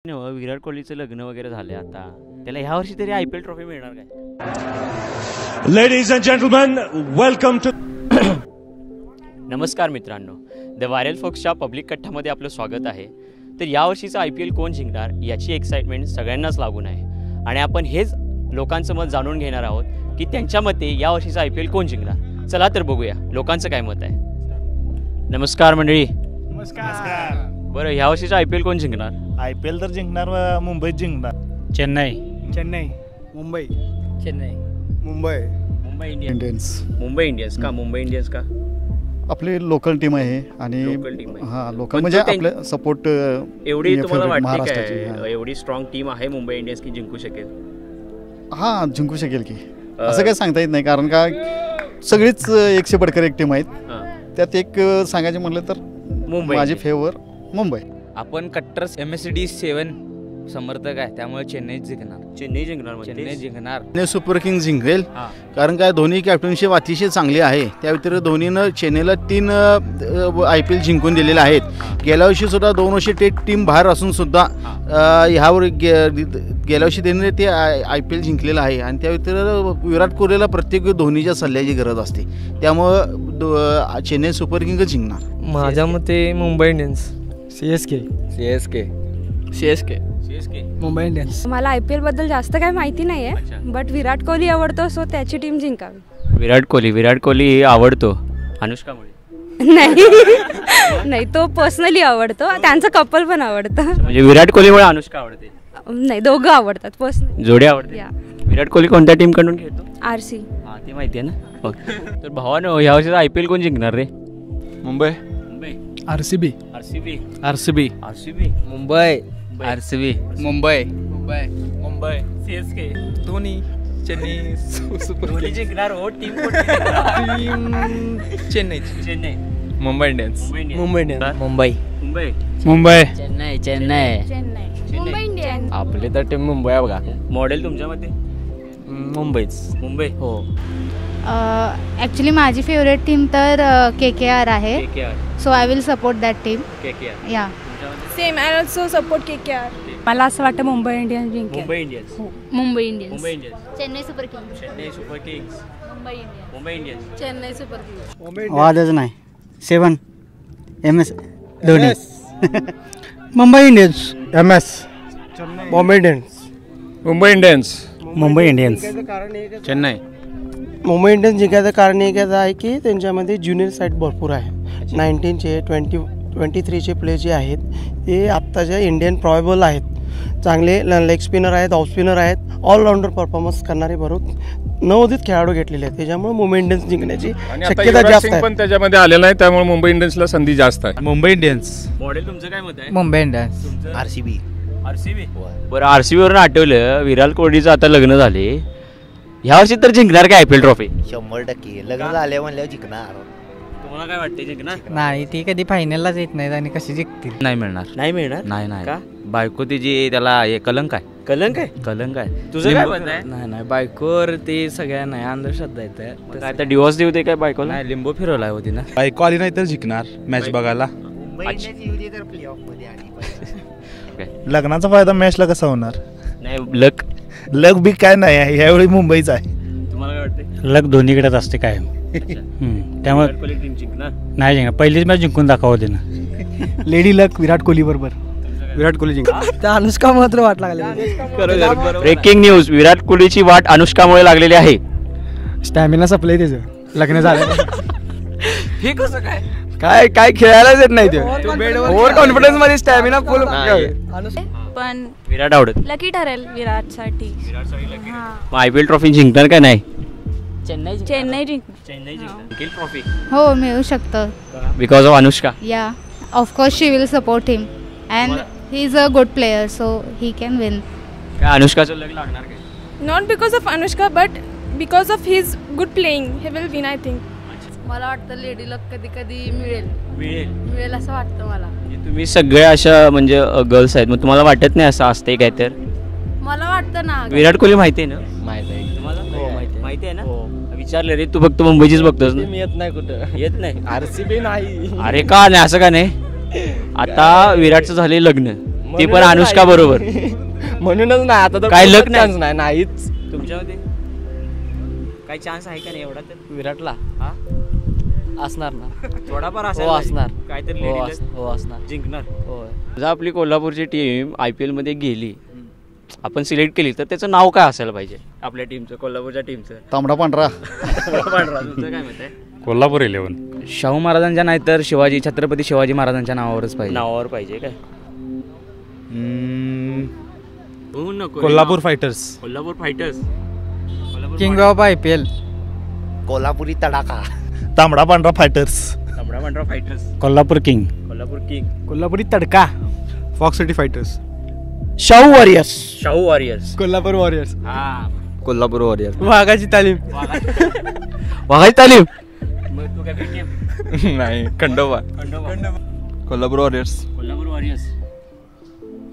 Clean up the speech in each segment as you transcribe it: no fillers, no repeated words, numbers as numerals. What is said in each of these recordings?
विराट कोहलीचं लग्न वगैरे झालंय आता, त्याला ह्या वर्षी तरी IPL ट्रॉफी मिळणार काय? Ladies and gentleman, welcome to. नमस्कार मित्रांनो, द व्हायरल फोक्सच्या पब्लिक कट्ट्यामध्ये आपलं स्वागत आहे. तर यावर्षीचं IPL कोण जिंकणार याची एक्साइटमेंट सगळ्यांनाच लागून आहे आणि आपण हेच लोकांचं मत जाणून घेणार आहोत की त्यांच्या मते यावर्षीचं IPL कोण जिंकणार. चला तर बघूया लोकांचं काय मत आहे. नमस्कार मंडळी. नमस्कार. बरं, यावर्षीचं IPL कोण जिंकणार? IPL तर जिंकणार, मुंबईत जिंकणार. चेन्नई. मुंबई. चेन्नई. मुंबई इंडियन्स. मुंबई इंडियन्स का? मुंबई इंडियन्स का? आपली लोकल टीम आहे आणि लोकल टीम आहे. हां, लोकल म्हणजे आपले सपोर्ट. एवढी तुम्हाला वाटते काय एवढी स्ट्रॉंग टीम आहे मुंबई इंडियन्स की जिंकू शकेल? हां, जिंकू शकेल की, असं काही सांगता येत नाही, कारण का सगळीच 100 पडकर एक टीम आहेत. त्यात एक सांगायचे म्हटलं तर मुंबई, माझी फेवर मुंबई. आपण कट्टर MSD7 समर्थक आहे, त्यामुळे चेन्नई जिंकणार. चेन्नई जिंकणार. चेन्नई जिंकणार. चेन्नई सुपर किंग्स जिंकेल, कारण काय धोनी कॅप्टनशिप अतिशय चांगली आहे. त्या व्यतिरिक्त धोनीनं चेन्नईला 3 IPL जिंकून दिलेले आहेत. गेल्या वर्षी सुद्धा 2 वर्षी ते टीम बाहेर असून सुद्धा ह्यावर गेल्या वर्षी त्यांनी ते IPL जिंकलेलं आहे. आणि त्या व्यतिरिक्त विराट कोहलीला प्रत्येक धोनीच्या सल्ल्याची गरज असते, त्यामुळं चेन्नई सुपर किंग्स जिंकणार. माझ्या मते Mumbai Indians. CSK. Mumbai Indians. मला IPL बद्दल जास्त काही माहिती नाही आहे, बट विराट कोहली आवडतो, सो त्याची टीम जिंकावी. विराट कोहली आवडतो. अनुष्कामुळे नाही, तो पर्सनली आवडतो, त्यांचं कपल पण आवडतं. म्हणजे विराट कोहलीमुळे अनुष्का आवडते? नाही, दोघं आवडतात पर्सनली, जोडी आवडते. विराट कोहली कोणत्या टीम कडून खेळतो? RC. हा, ते माहिती आहे ना. ओके. तर भावानो, यावर्षी IPL कोण जिंकणार रे? Mumbai. RCB. Mumbai. RCB. Mumbai. CSK. Dhoni. Chennai. Kohli जिंकणार हो. Team Chennai. Mumbai Indians. Mumbai. Mumbai Indians. आपली तर टीम मुंबई आहे बघा. मॉडेल तुमच्यामध्ये? मुंबई. हो. ॲक्च्युली माझी फेवरेट टीम तर KKR आहे, KKR. So I will support that team. KKR. या same, I also support KKR. मला असं वाटतं मुंबई इंडियन्स जिंकेल. Mumbai Indians. Mumbai Indians. Mumbai Indians. Chennai super Kings. Chennai super Kings. Mumbai Indians. Chennai super Kings. वादच नाही. 7 MS Dhoni. Mumbai Indians. MS Mumbai Indians. Mumbai Indians. Chennai. Mumbai Indians जिंकायचं कारण एक आहे की त्यांच्यामध्ये ज्युनियर साईड भरपूर आहे. 19चे 23चे प्ले जे आहेत ते आत्ताच्या इंडियन प्रॉबेबल आहेत. चांगले लेग स्पिनर आहेत, ऑफ स्पिनर आहेत, ऑलराऊंडर परफॉर्मन्स करणारे भरपूर नवोदित खेळाडू घेतलेले आहेत. त्याच्यामुळे मुंबई इंडियन्स जिंकण्याची शक्यता जास्त आहे. पण त्याच्यामध्ये आलेला आहे, त्यामुळे मुंबई इंडियन्सला संधी जास्त आहे. मुंबई इंडियन्स. मॉडेल तुमचं काय मत आहे? मुंबई इंडियन्स. RCB. बरं, RCB वरून आठवलं, विराट कोहलीचं आता लग्न झाले, ह्या वर्षी तर जिंकणार काय IPL ट्रॉफी? 100% लग्न झाले म्हणल्यावर जिंकणार. तुम्हाला काय वाटतं, जिंकणार? नाही, ती कधी फायनललाच येत नाहीत आणि कशी जिंकतील? नाही मिळणार. नाही का? बायको तिची त्याला कलंक आहे. कलंक आहे. तुझं काय मत आहे? नाही, बायकोवर ते सगळ्या नाही, अंधश्रद्धा येते. काय तर डिवोर्स देऊ दे काय बायकोला? नाही, लिंबू फिरवलाय होती ना. बायको आली नाही तर जिंकणार मॅच बघायला. लग्नाचा फायदा मॅचला कसा होणार? नाही, लक बी काय नाही आहे, यावेळी मुंबईच आहे. तुम्हाला काय वाटतं? लक धोनीकडेच असते कायम. त्यामुळे विराट कोहली टीम जिंकणार. नाही जिंकणार, पहिलीच मॅच जिंकून दाखवते ना. लेडी लक विराट कोहली बरोबर. विराट कोहली जिंकणार. त्या अनुष्का मात्र वाट लागली. ब्रेकिंग न्यूज, विराट कोहलीची वाट अनुष्कामुळे लागलेली आहे. स्टॅमिना संपलंय त्याचं, लग्न झालं. हे कसं काय? काय खेळायलाच येत नाही ते. ओव्हर कॉन्फिडन्स मध्ये स्टॅमिना फुल. पण विराट आवडत. लकी ठरेल विराटसाठी. IPL ट्रॉफी जिंकणार का नाही? चेन्नई जिंकेल ट्रॉफी. हो, मिळू शकतं. Because of Anushka. या of course she will support him and he is a good player, so he can win. काय अनुष्काचं लग्न लागणार काय? Not because of Anushka, but because of his good playing he will win, I think. मला वाटतं lady लक कधी कधी मिळेल असं वाटतं मला. तुम्ही सगळ्या अशा म्हणजे गर्ल्स आहेत, मग तुम्हाला वाटत नाही असं असते काय? तर मला वाटतं ना. विराट कोहली माहिती आहे ना? माहिती आहे तुम्हाला? माहिती आहे ना? विचारलं रे, तू फक्त मुंबईचीच बघतोस ना? येत नाही कुठं. येत नाही. RCB नाही. अरे का नाही, असं का नाही? आता विराटचं झाले लग्न, ती पण अनुष्का बरोबर. म्हणूनच नाही आता तर काय लक चान्स नाही नाहीच. तुमच्यामध्ये काय चान्स आहे का नाही एवढा तर? विराटला हा असणार ना, थोडाफार हो असेल असणार, काहीतरी हो lady luck हो असणार. जिंकणार. होय. जर आपली कोल्हापूरची टीम IPL मध्ये गेली, आपण सिलेक्ट केली तर त्याचं नाव काय असायला पाहिजे आपल्या टीमचं, कोल्हापूरच्या टीमचं? तांबडा पांढरा. तुमचं काय मत आहे? कोल्हापूर 11. शाहू महाराजांच्या नाही तर शिवाजी, छत्रपती शिवाजी महाराजांच्या नावावरच पाहिजे. नावावर पाहिजे काय? हो नको. Kolhapur fighters. Kolhapur fighters. King of IPL. Kolhapuri तडाखा. तांबडा पांढरा फायटर्स. तांबडा पांढरा fighters. Kolhapur king. Kolhapur king. Kolhapuri तडका. Fox city fighters. Shahu warriors. Shahu warriors. Kolhapur warriors. हा कोल्हापूर वॉरियर. वाघाची तालीम. वाघाची तालीम. मग तू काय PTM? नाही Khandoba. Kolhapur warriors. Kolhapur warriors.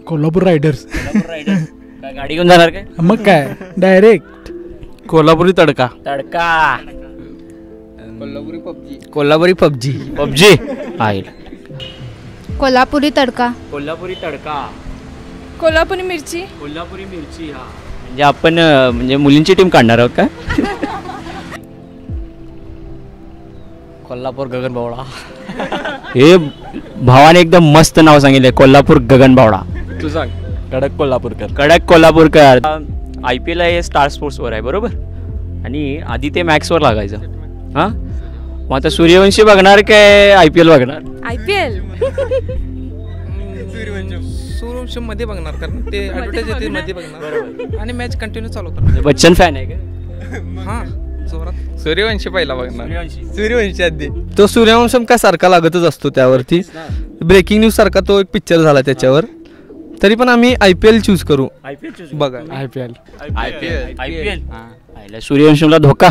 Kolhapur riders. Kolhapur riders. काय गाडी घेऊन जाणार काय? मग काय डायरेक्ट. कोल्हापुरी तडका. तडका. कोल्हापुरी पबजी. पबजी आहे. कोल्हापुरी तडका. कोल्हापुरी तडका. कोल्हापुरी मिरची. कोल्हापुरी मिरची. हा म्हणजे आपण म्हणजे मुलींची टीम काढणार आहोत का? कोल्हापूर गगनबावडा. हे भावाने एकदम मस्त नाव सांगितलंय, कोल्हापूर गगनबावडा. तू सांग. कडक कोल्हापूरकर. कडक कोल्हापूरकर. IPL हे स्टार स्पोर्ट्सवर आहे बरोबर, आणि आधी ते मॅक्सवर लागायचं. हां मग आता सूर्यवंशी बघणार काय IPL बघणार? IPL. सूर्यवंशम मध्ये बघणार, कारण ते ऍडव्हर्टाइज येते मध्ये बघणार आणि मॅच कंटिन्यू चालू करणार. बच्चन फॅन आहे का? हां जोरात. सूर्यवंशी पहिला बघणार. सूर्यवंशी आधी. तो सूर्यवंशम काय सारखा लागतच असतो त्यावरती. ब्रेकिंग न्यूज सारखा तो एक पिक्चर झाला त्याच्यावर. तरी पण आम्ही IPL चूज करू. बघा IPL. सूर्यवंशमला धोका.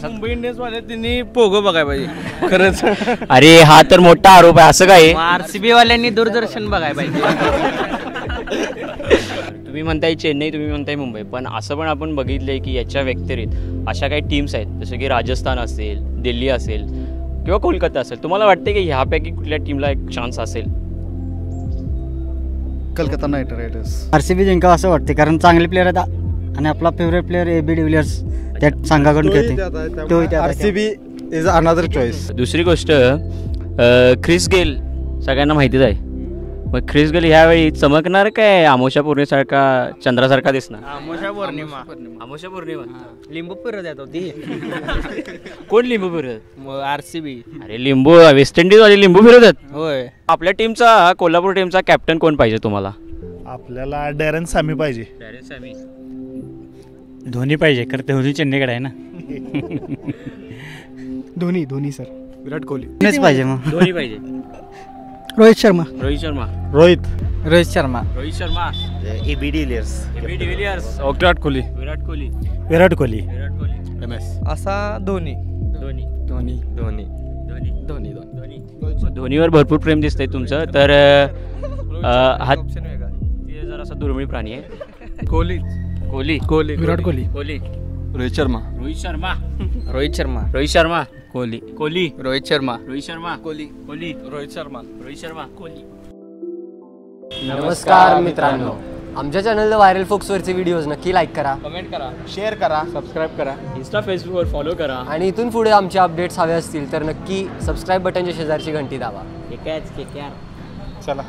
मुंबई इंडियन्स वाले त्यांनी पोगो बघाय पाहिजे खरंच. अरे हा तर मोठा आरोप आहे. असं काय? RCB वाल्यांनी दूरदर्शन बघाय पाहिजे. तुम्ही म्हणताय चेन्नई, तुम्ही म्हणताय मुंबई, पण असं पण आपण बघितलंय की याच्या व्यतिरिक्त अशा काही टीम्स आहेत जसं की राजस्थान असेल, दिल्ली असेल किंवा कोलकाता असेल. तुम्हाला वाटते की ह्यापैकी कुठल्या टीमला एक चान्स असेल? Calcutta night riders. RCB जिंकावं असं वाटते, कारण चांगले प्लेअर आहेत आणि आपला फेवरेट प्लेअर AB डिव्हिलियर्स त्या संघाकडून खेळते. RCB is another choice. दुसरी गोष्ट, ख्रिस गेल सगळ्यांना माहितीच आहे. मग ख्रिस गेल ह्यावेळी चमकणार काय अमावस्या पौर्णिमेसारखा, चंद्रासारखा दिसणार? अमावस्या पौर्णिमा. अमावस्या पौर्णिमा. लिंबू फिरत येत होती. कोण लिंबू फिरत? RCB. अरे लिंबू वेस्ट इंडिज वाले लिंबू फिरवतात. होय. आपल्या टीमचा, कोल्हापूर टीमचा कॅप्टन कोण पाहिजे तुम्हाला? आपल्याला डॅरन सॅमी पाहिजे. Darren Sammy. धोनी पाहिजे, कारण धोनी चेन्नईकडे आहे ना. धोनी सर. विराट कोहली पाहिजे. मग धोनी पाहिजे. Rohit Sharma. Rohit Sharma. Rohit Sharma. Rohit Sharma. AB de Villiers. AB de Villiers. Virat Kohli. Virat Kohli. Virat Kohli. Virat Kohli. MS. असा धोनी. धोनी. धोनी. धोनी. धोनी. धोनी. धोनी. धोनीवर भरपूर प्रेम दिसतंय तुमचं. तर हा जरासा दुर्मिळ प्राणी आहे. कोहली. कोहली. कोहली. विराट कोहली. कोहली. रोहित शर्मा. रोहित शर्मा. रोहित शर्मा. रोहित शर्मा. कोहली. कोहली. रोहित शर्मा. रोहित शर्मा. कोहली. कोहली. रोहित शर्मा. रोहित शर्मा. कोहली. नमस्कार मित्रांनो, आमच्या चॅनल व्हायरल फोक्सवरचे व्हिडिओज नक्की लाईक करा, कमेंट करा, शेअर करा, सबस्क्राईब करा, इंस्टा फेसबुकवर फॉलो करा, आणि इथून पुढे आमचे अपडेट्स हवे असतील तर नक्की सबस्क्राईब बटनच्या शेजारची घंटी दाबा. चला.